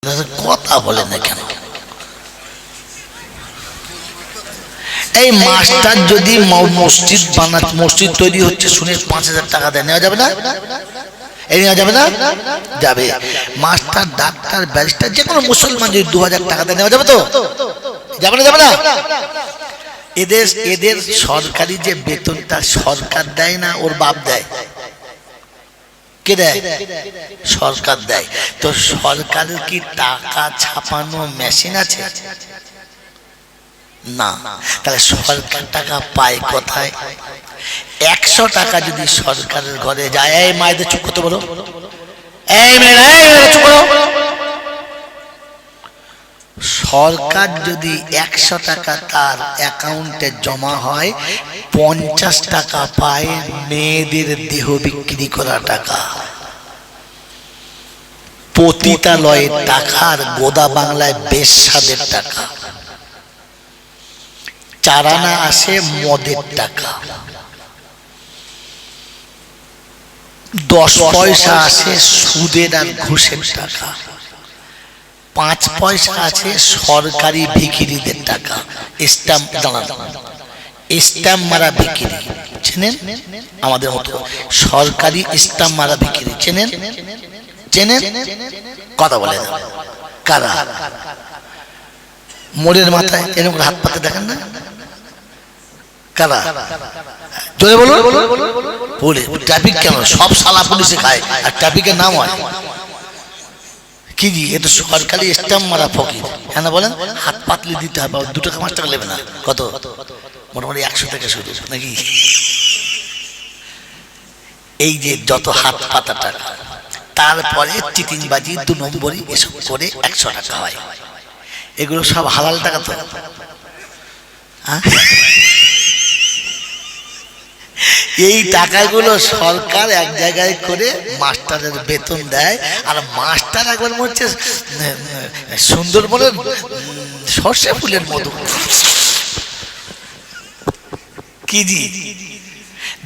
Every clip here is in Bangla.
কথা বলে না কেন? এই মাস্টার যদি মসজিদ মসজিদ তৈরি হচ্ছে শুনে 5,000 টাকা দেয়, নেওয়া যাবে না? এই নেওয়া যাবে না? যাবে। মাস্টার, ডাক্তার, ব্যারিস্টার যে কোনো মুসলমান যদি 2,000 টাকা দেয়, নেওয়া যাবে তো? যাবে না? যাবে না? এদের সরকারি যে বেতনটা সরকার দেয় না, ওর বাপ দেয়। কে দেয়? সরকার দেয়। তো সরকারের কি টাকা ছাপানো মেশিন আছে? না। তাহলে সরকার টাকা পায় কোথায়? 100 টাকা যদি সরকারের ঘরে যায়, এই মায়েদের চুপ করতে বলো, এই মেয়েরা চুপ করো। সরকার যদি 100 টাকা তার অ্যাকাউন্টে জমা হয়, 50 টাকা পায় মেয়েদের দেহ বিক্রি করা টাকা, পতিতালয়ের টাকা, আর গোদা বাংলায় বেশ্যাদের টাকা। 4 আনা আসে মদের টাকা, 10 পয়সা আসে সুদের আর ঘুষের টাকা, 5 পয়সা আছে সরকারি ভিখিরিদের টাকা। স্ট্যাম্প স্ট্যাম্প মারা ভিখিরি চেনেন? আমাদের মতো সরকারি স্ট্যাম্প মারা ভিখিরি চেনেন? চেনেন? কথা বলে না কারা? মোড়ের মাথায় এরকম হাত পাতে দেখেন না? কারা? জোরে বলুন। বলে ট্রাফিক কেন? সব শালা পুলিশে খায়, আর ট্রাফিকের নাম হয় কি? জি, এটা সরকারি স্ট্যাম্প মারা ফকির। হ্যাঁ না বলেন? হাত পাতলে দিতে হবে, 2 টাকা 5 টাকা নেবে না। কত? মোটামুটি 100 টাকা শুরু নাকি? এই যে যত হাত পাতা টাকা, তারপরে চিটিংবাজি, 2 নম্বরই এসব করে 100 টাকা হয়। এগুলো সব হালাল টাকা তো? এই টাকাগুলো সরকার এক জায়গায় করে মাস্টারের বেতন দেয়, আর মাস্টার একবার হচ্ছে সুন্দরবনের সর্ষে ফুলের মতো কি জি।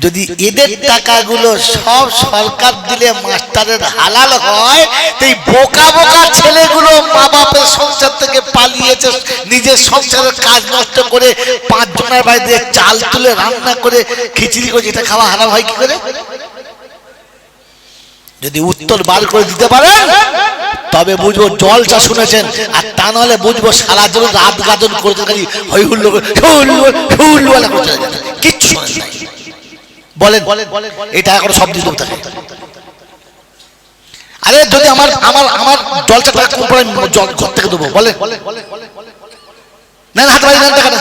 যদি এদের টাকাগুলো সব সরকার দিলে মাস্টারের হালাল হয়, তো এই বোকা বোকা ছেলেগুলো মা বাপের সংসার থেকে পালিয়েছে, নিজের সংসারের কাজ নষ্ট করে 5 জনের বাড়িতে চাল তুলে রান্না করে খিচুড়ি করে, এটা খাওয়া হারাম হয় কি করে? যদি উত্তর বার করে দিতে পারেন তবে বুঝবো জলসা শুনেছেন, আর তা নাহলে বুঝবো সারা জীবন রাত গাজন করতে খালি হই হুল্লো করতে, কিচ্ছু শোনেন নাই। বলেন এটা এখন সব দিতে থাকে। আরে যদি আমার আমার আমার জলসা টাকা কম পড়ে, জল ঘর থেকে দেবো, বলেন না? হাতে বাড়ি নেন টাকাটা।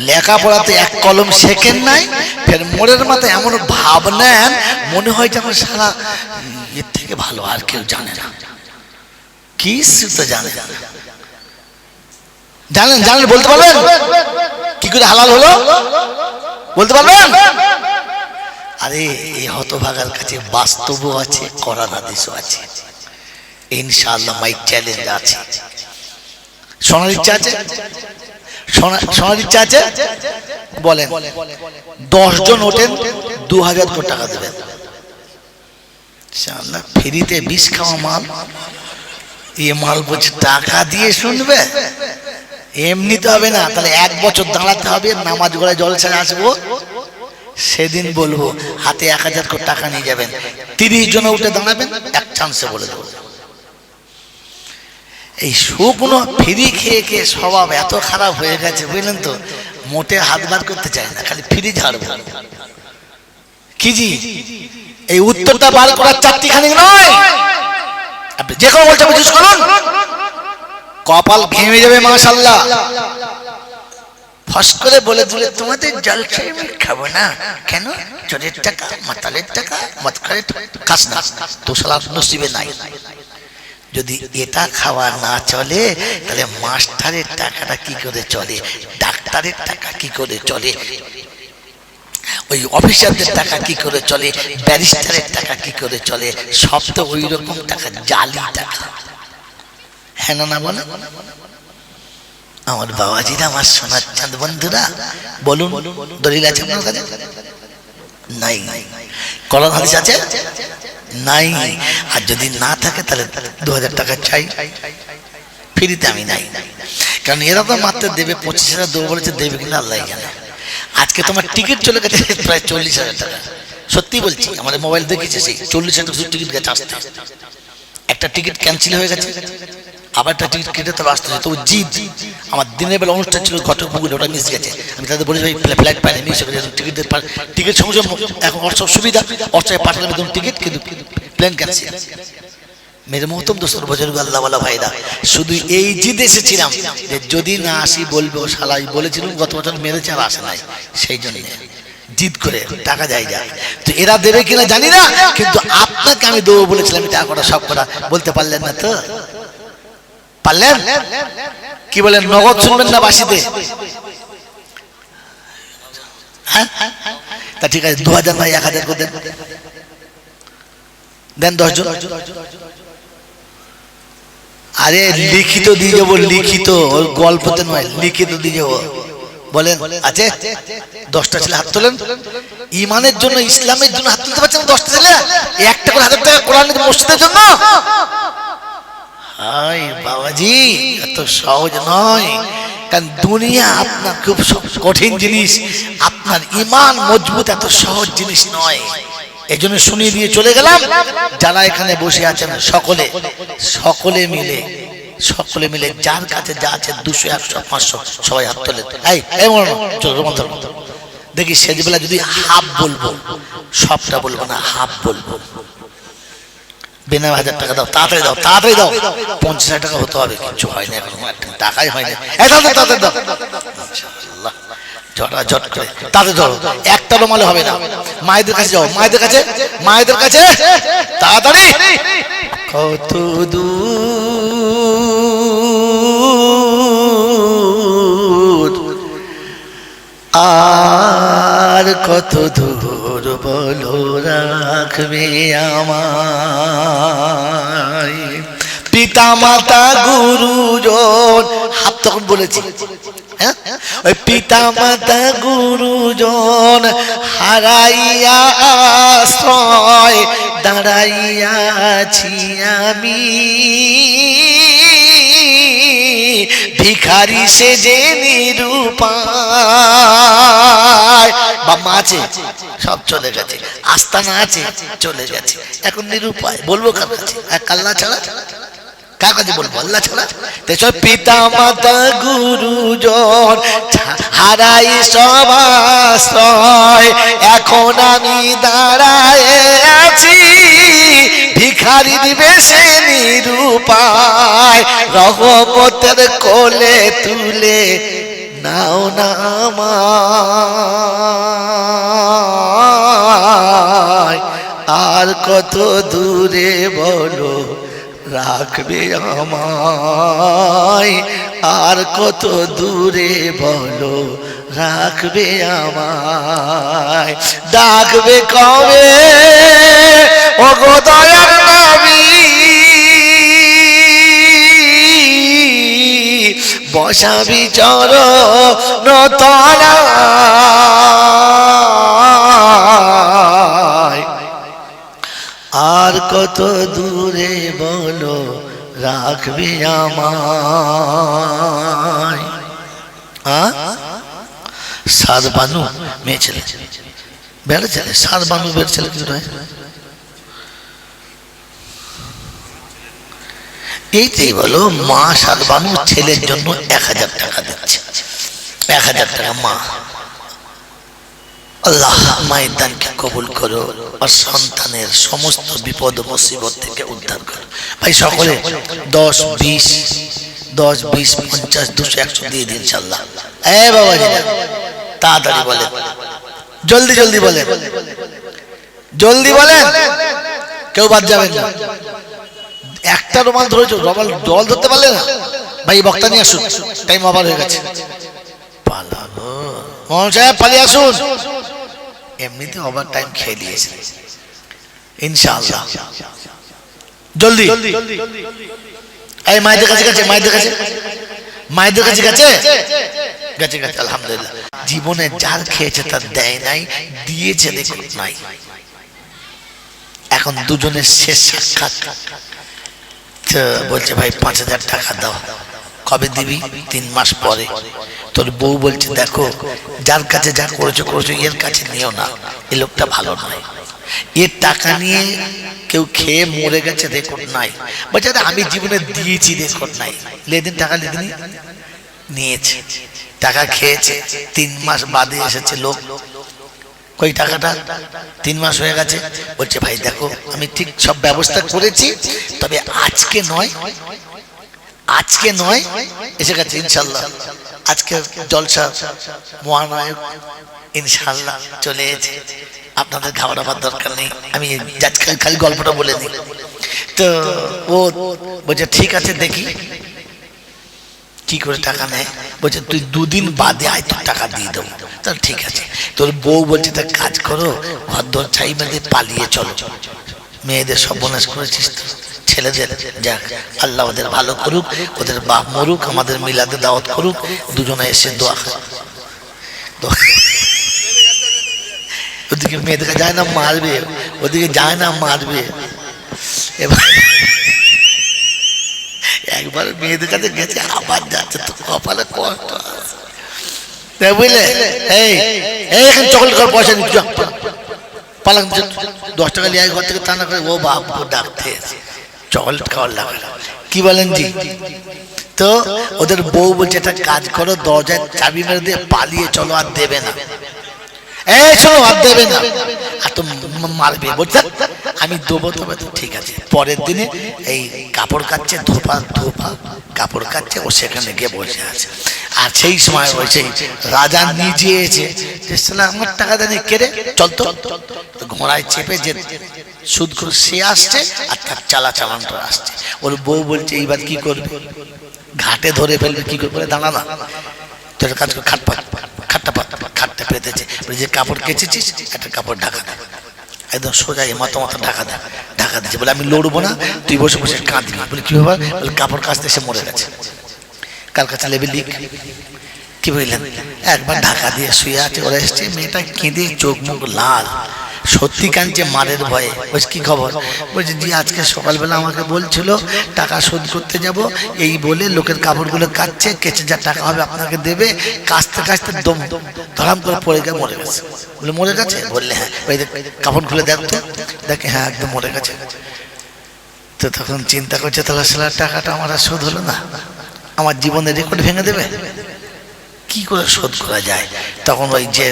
লেখাপড়াতে 1 কলম শেখেন নাই, ফের মোড়ের মাথায় এমন ভাব নেন মনে হয় যেন সারা এর থেকে ভালো আর কেউ জানে না, কিছু তো জানে। জানেন বলতে পারবেন কি করে হালাল হলো? বলতে পারবেন? আরে এই হতভাগার কাছে বাস্তবও আছে, করার আদেশও আছে। ইনশাআল্লাহ মাইক চ্যালেঞ্জ আছে। শোনার ইচ্ছা আছে? শোনার ইচ্ছা আছে? বলেন 10 জন ওঠেন, 2000 করে টাকা দেবেন। ইনশাআল্লাহ ফ্রিতে বিষ খাওয়া মাল, এ মাল বলছে টাকা দিয়ে শুনবে, এমনিতে হবে না। তাহলে 1 বছর দাঁড়াতে হবে, নামাজ গড়ায় জলসায় আসবো, সেদিন বলবো হাতে 1000 করে টাকা নিয়ে যাবেন, 30 জন উঠে দাঁড়াবেন, এক চান্সে বলে দেবো। এই শুকনো ফ্রি খেয়ে খেয়ে স্বভাব এত খারাপ হয়ে গেছে, বুঝলেন তো? মোটে হাত বার করতে চায় না, খালি ফ্রি ঝাড়বো কি জি। এই উত্তরটা বার করার 4টিখানি নয়, আপনি যে কোনো বলতে বুঝিস করুন, কপাল ঘেমে যাবে মাশাআল্লাহ। ফস করে বলে দিলে তোমাদের জলসায় আমি খাবো না কেন? চোরের টাকা, মাতালের টাকা, মদখরের খাস না, তো শালা নসিবে নাই। যদি এটা খাওয়া না চলে, তাহলে মাস্টারের টাকাটা কি করে চলে? ডাক্তারের টাকা কি করে চলে? ওই অফিসারদের টাকা কি করে চলে? ব্যারিস্টারের টাকা কি করে চলে? সব তো ওই রকম টাকা, জালি টাকা। হ্যাঁ না বলে আমার বাবাজিরা, আমার সোনার চাঁদ বন্ধুরা, বলুন দলিল আছে আপনার কাছে? নাই। কোরআন হাদিস আছে নাই। আর যদি না থাকে তাহলে 2000 টাকা চাই, ফ্রিতে আমি নাই। কারণ এরা তো মাত্র দেবে 25,000 দেবো বলেছে, দেবে কিনা আল্লাহ জানে। আজকে তোমার টিকিট চলে গেছে প্রায় 40,000 টাকা, সত্যি বলছি। আমাদের মোবাইল দেখেছে, সেই 40,000 টাকা টিকিট গেছে আসতে। একটা টিকিট ক্যান্সেল হয়ে গেছে, আবার একটা টিকিট কেটে তো আসতে হচ্ছে। তো জিদ, আমার দিনের বেলা অনুষ্ঠান ছিল ঘটকপুকুরে, ওটা মিস গেছে। আমি তাদের বলেছি ভাই ফ্লাইট পাইনি, মিস হয়ে গেছে। টিকিট সঙ্গে এখন সব সুবিধা, অস্ট্রেলিয়া পাঠালাম একদম টিকিট, কিন্তু প্লেন ক্যান্সেল। মেরে মহতম দোস্তর বজরুগ আল্লাহওয়ালা ভাইরা, শুধু এই জিদ এসেছিলাম যে যদি না আসি বলবে ও শালাই বলেছিলাম গত বছর মেরেছে আর আসে নাই, সেই জন্য জিদ করে টাকা যায় যা। তো এরা দেবে কিনা জানি না, কিন্তু আপনাকে আমি দেবো বলেছিলাম টাকা কটা সব কটা, বলতে পারলেন না তো? পারলেন? কি বলেন, নগদ শুনবেন না বাসিতে? হ্যাঁ, তা ঠিক আছে, 2000 ভাই 1000 করে দেন, দেন 10 জন। আরে লিখিত দিয়ে যাবো, লিখিত, ওর গল্পতে নয়, লিখিত দিয়ে যাবো। বলেন আছে? 10টা ছেলে হাত তোলেন। ইমানের জন্য, ইসলামের জন্য হাত তুলতে পারছেন 10টা ছেলে? একটা করে 1000 টাকা কোরআন মসজিদের জন্য? হাই বাবাজি, এত সহজ নয়। কারণ দুনিয়া আপনার খুব কঠিন জিনিস, আপনার ইমান মজবুত এত সহজ জিনিস নয়। এই জন্য শুনিয়ে দিয়ে চলে গেলাম, যারা এখানে বসে আছেন সকলে সকলে মিলে যার কাছে যা আছে 200, 100, 500 সবাই হাত তোলেন। দেখি সেজবেলা যদি হাফ বলবো, সবটা বলবো না, হাফ বলবো। বিনা 1000 টাকা দাও, তাড়াতাড়ি দাও, তাড়াতাড়ি দাও। 50,000 টাকা হতে হবে, কিছু হয় না এখন, টাকাই হয় না। তাড়াতাড়ি দাও, ইনশাআল্লাহ ঝট করে তাড়াতাড়ি দাও। একটা রুমালে হবে না। মায়েদের কাছে যাও, মায়েদের কাছে তাড়াতাড়ি। কত দূর আর কত দূর বলো রাখবে আমায়, পিতা মাতা গুরুজন। হাত তখন বলেছি, হ্যাঁ, ওই পিতা মাতা গুরুজন হারাইয়া আশ্রয় দাঁড়াইয়াছি আমি, ভিখারি সেজে নিরুপায়। বাবা আছে, সব চলে গেছে, আস্তানা আছে চলে গেছে, এখন নিরুপায়। বলবো কার কাছে? আল্লাহ ছাড়া কার কাছে বলবো? আল্লাহ ছাড়া। পিতা মাতা গুরুজন হারাই সব আশ্রয়, এখন আমি দাঁড়ায় আছি ভিখারি বেশে নিরুপায়। রহমতের কোলে তুলে নাও না আমায়, আর কত দূরে বলো রাখবে আমায়, আর কত দূরে বলো রাখবে আমায়। ডাকবে কবে ও গো দয়ার নবী, বসাবি চরণ তলায়, আর কত দূরে বলো রাখবে আমায়। সাত বানু মেয়ে ছেলে, বেড়ে ছেলে, সাত বানু বেড়ে ছেলে কি নয়? এইটাই বলো, মা সাত বানু ছেলের জন্য 1000 টাকা দিচ্ছে। 1000 টাকা মা। আল্লাহ মায়ের দানকে কবুল করো আর সন্তানের সমস্ত বিপদ মুসিবত থেকে উদ্ধার করো। ভাই সকলে 10, 20, 50, 200, 100 দিয়ে দিন ইনশাআল্লাহ। বাবা তাড়াতাড়ি বলেন, জলদি বলেন, জলদি বলেন, কেউ বাদ যাবেন না। একটা রুমাল ধরেছো, রুমাল জল ধরতে পারলে না ভাই, বক্তা নিয়ে আসুন, টাইম ওভার হয়ে গেছে। পালানো মোহন সাহেব, পালিয়ে আসুন। এমনিতে ওভার টাইম খেয়ে দিয়েছে ইনশাআল্লাহ। জলদি এই মায়েদের কাছে, মায়েদের কাছে গেছে গেছে আলহামদুলিল্লাহ। জীবনে যার খেয়েছে তার দেয় নাই, দিয়েছে দেখুন নাই। এখন দুজনের শেষ সাক্ষাৎ, বলছে ভাই 5,000 টাকা দাও। কবে দিবি? 3 মাস পরে। তোর বউ বলছে দেখো যার কাছে যা করেছো করেছো, এর কাছে নিও না, এ লোকটা ভালো নয়, এর টাকা নিয়ে কেউ খেয়ে মরে গেছে রেকর্ড নাই। বলছে আমি জীবনে দিয়েছি রেকর্ড নাই। লেদিন টাকা লেদিন নিয়েছে, টাকা খেয়েছে, 3 মাস বাদে এসেছে লোক, কই টাকাটা? 3 মাস হয়ে গেছে। বলছে ভাই দেখো আমি ঠিক সব ব্যবস্থা করেছি, তবে আজকে নয়, আজকে নয়, এসে গেছে ইনশাল্লাহ। আজকে জলসা মহানায়ক ইনশাল্লাহ চলে এসেছে, আপনাদের ঘাবড়াবার দরকার নেই, আমি খালি গল্পটা বলে দিই। তো ও বলছে ঠিক আছে দেখি কি করে টাকা নেয়। বলছে তুই 2 দিন বাদে আয়, তোর টাকা দিয়ে দেবো। তাহলে ঠিক আছে। তোর বউ বলছে তা কাজ করো, ঘর দর ছাই মেরে পালিয়ে চলো। মেয়েদের সর্বনাশ করেছিস তো, ছেলেদের যাক আল্লাহ ওদের ভালো করুক, ওদের বাপ মরুক, আমাদের মিলাদে দাওয়াত করুক, দুজনে এসে দোয়া। ওদিকে মেয়েদেরকে যায় না মারবে, ওদিকে যায় না মারবে। এবার একবার মেয়েদের কাছে গেছে, আবার যাচ্ছে, তো কপালে কষ্ট বুঝলে। এই এখানে চকলেট খাওয়ার পয়সা নিচ্ছ, পালাম 10 টাকা লিয়ে ঘর থেকে, তা না করে ও বাপ ডাকতে চকলেট খাওয়ার লাগে। কি বলেন জি? তো ওদের বউ বলছে একটা কাজ করো, দরজায় চাবি মেরে দিয়ে পালিয়ে চলো, আর দেবে না। এই শোনো, আর দেবে না, আর তো মারবে। বলছে আমি দেবো, তবে তো ঠিক আছে। পরের দিনে এই কাপড় কাচ্ছে, ধোপা ধোপা কাপড় কাচ্ছে, ও সেখানে গিয়ে বসে আছে। আর সেই সময় ওই সেই রাজা নিজে এসে আমার টাকা দেয়নি, কেড়ে চল তো। ঘোড়ায় চেপে যে সুদ করে সে আসছে, আর তার চালা চালানটা আসছে। ওর বউ বলছে এইবার কি করবে? ঘাটে ধরে ফেলবে, কি করবে? দাঁড়া না, তোর কাজ করে খাট পাত, খাটটা পাত, খাটটা পেতেছে। যে কাপড় কেচেছিস একটা কাপড় ঢাকা দে, একদম সোজা মাথা মাথা ঢাকা দে। ঢাকা দিচ্ছে, বলে আমি লড়বো না, তুই বসে বসে কাঁদবি। বলে কি ব্যাপার? বলে কাপড় কাচতে এসে মরে গেছে, কার কাছে লেবে লিখ। কি বুঝলেন? একবার ঢাকা দিয়ে শুয়ে আছে, ওরা এসছে, মেয়েটা কেঁদে চোখ মুখ লাল, সত্যি কাঁদছে মারের ভয়ে। বলছে কি খবর? বলছে জি আজকে সকালবেলা আমাকে বলছিল টাকা শোধ করতে যাব, এই বলে লোকের কাপড়গুলো কাচ্ছে, কেচে যা টাকা হবে আপনাকে দেবে। কাচতে কাচতে দম ধরাম করে পড়ে গিয়ে মরে গেছে। বলে মরে গেছে? বললে হ্যাঁ। কাপড় খুলে দেখতো, দেখে হ্যাঁ একদম মরে গেছে। তো তখন চিন্তা করছে তাহলে সালার টাকাটা আমার আর শোধ হলো না, আমার জীবনের রেকর্ড ভেঙে দেবে, কি করে শোধ করা যায়? তখন ওই যে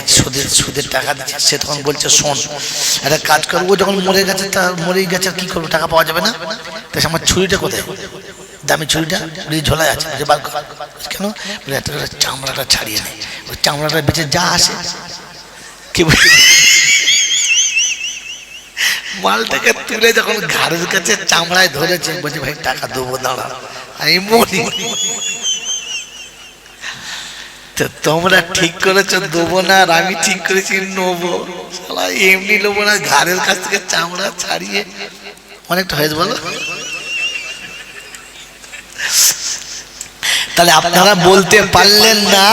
সুদের টাকা দিচ্ছে সে তখন বলছে শোন একটা কাজ করবো, যখন মরে গেছে, তার মরেই গেছে, কি করবো, টাকা পাওয়া যাবে না। তো আমার ছুরিটা কোথায়? দামি ছুরিটা ঝোলায় আছে। কেন? বলে এত চামড়াটা ছাড়িয়ে নেই, ওই চামড়াটা বেঁচে যা আসে। কি মালটাকে তুলে যখন ঘাড়ের কাছে চামড়ায় ধরেছে, বলছে ভাই টাকা দেবো, দাঁড়া আমি মরি। তোমরা ঠিক করেছো দেবো না, আর আমি ঠিক করেছি নেবো। এমনি নেবো না, ঘাড়ের কাছ থেকে চামড়া ছাড়িয়ে। অনেকটা হয়েছে বলো। তাহলে আপনারা বলতে পারলেন না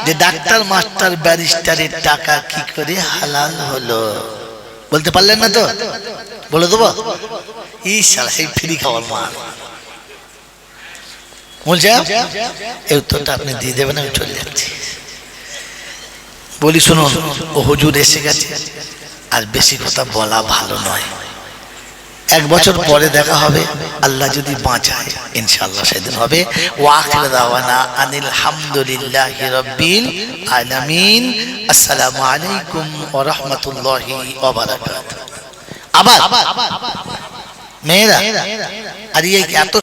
যে ডাক্তার মাস্টার ব্যারিস্টারের টাকা কি করে হালাল হলো? বলতে পারলেন না তো? বলে দেবো ইশালা, সেই ফ্রি খাওয়ার মাল বলছে। এই উত্তরটা আপনি দিয়ে দেবেন, আমি চলে যাচ্ছি। বলি শুনুন, ও হুজুর এসে গেছে, আর বেশি কথা বলা ভালো নয়। 1 বছর পরে দেখা হবে, আল্লাহ যদি বাঁচায় ইনশাআল্লাহ সেদিন হবে। ওয়া আখির দাওয়ানা আনিল হামদুলিল্লাহি রাব্বিল আলামিন। আসসালামু আলাইকুম ওয়া রাহমাতুল্লাহি ওয়া বারাকাতুহু। আবার মেয়েরা, আর এই এত